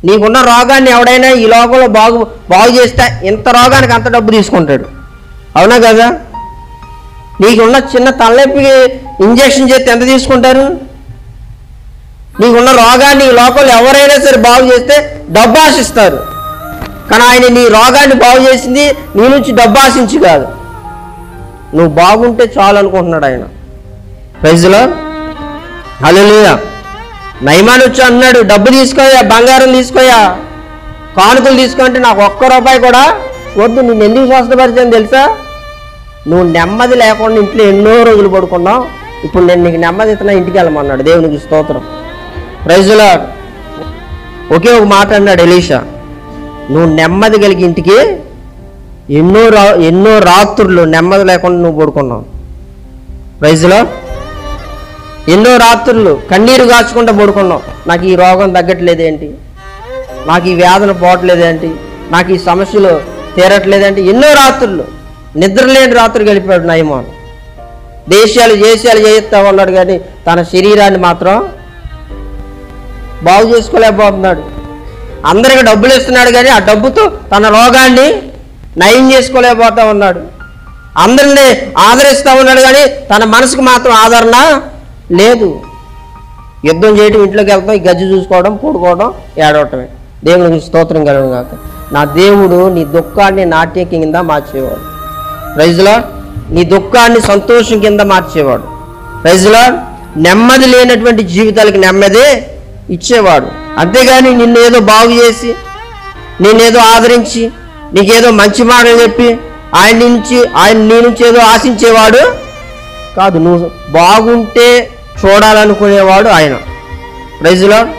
నీకున్న రోగాన్ని ఎవడైనా ఈ లోకంలో బాగు చేస్తే ఇంత రోగానికి అంత డబ్బు తీసుకుంటాడు, అవునా కదా? నీకున్న చిన్న తలనొప్పికి ఇంజెక్షన్ చేస్తే ఎంత తీసుకుంటారు? నీకున్న రోగాన్ని ఈ లోకంలో ఎవరైనా సరే బాగు చేస్తే డబ్బు ఆశిస్తారు. కానీ ఆయన నీ రోగాన్ని బాగు చేసింది నీ నుంచి డబ్బు ఆశించి కాదు, నువ్వు బాగుంటే చాలు అనుకుంటున్నాడు ఆయన. ప్రైజ్ లార్డ్, హల్లెలూయా. నయమాను వచ్చి అన్నాడు, డబ్బు తీసుకోయా, బంగారం తీసుకోయా, కానుకలు తీసుకుంటే నాకు ఒక్క రూపాయి కూడా వద్దు. నేను ఎందుకు స్వస్థపరిచాను తెలుసా? నువ్వు నెమ్మది లేకుండా ఇంట్లో ఎన్నో రోజులు పడుకున్నావు, ఇప్పుడు నేను నీకు నెమ్మది ఇస్తున్నా, ఇంటికి వెళ్ళమన్నాడు. దేవునికి స్తోత్రం. Praise lord. ఒకే ఒక మాట అన్నాడు ఎలీషా, నువ్వు నెమ్మది కలిగి ఇంటికి ఎన్నో రాత్రులు నెమ్మది లేకుండా నువ్వు పడుకున్నావు. Praise Lord. ఎన్నో రాత్రులు కన్నీరు కాచుకుంటూ పడుకున్నావు. నాకు ఈ రోగం తగ్గట్లేదేంటి, నాకు ఈ వేదన పోవట్లేదేంటి, నాకు ఈ సమస్యలు తీరట్లేదేంటి, ఎన్నో రాత్రులు నిద్రలేని రాత్రులు గడిపాడు నయమాను. దేశాలు చేయిస్తా ఉన్నాడు, కానీ తన శరీరాన్ని మాత్రం బాగు చేసుకోలేకపోతున్నాడు. అందరికి డబ్బులు ఇస్తున్నాడు, కానీ ఆ డబ్బుతో తన రోగాన్ని నయం చేసుకోలేకపోతా ఉన్నాడు. అందరినీ ఆదరిస్తూ ఉన్నాడు, కానీ తన మనసుకు మాత్రం ఆదరణ లేదు. యుద్ధం చేయడం, ఇంట్లోకి వెళ్తాం, ఈ గజ్జి చూసుకోవడం, పూడుకోవడం, ఏడవటమే. దేవునికి స్తోత్రం కలుగును గాక. నా దేవుడు నీ దుఃఖాన్ని నాట్యం కింద మార్చేవాడు. Praise lord. నీ దుఃఖాన్ని సంతోషం కింద మార్చేవాడు. Praise lord. నెమ్మది లేనటువంటి జీవితాలకు నెమ్మది ఇచ్చేవాడు. అంతేగాని నిన్ను ఏదో బాగు చేసి, నిన్నేదో ఆదరించి, నీకేదో మంచి మాటలు చెప్పి ఆయన నీ నుంచి ఏదో ఆశించేవాడు కాదు. నువ్వు బాగుంటే చూడాలనుకునేవాడు ఆయన. Praise lord.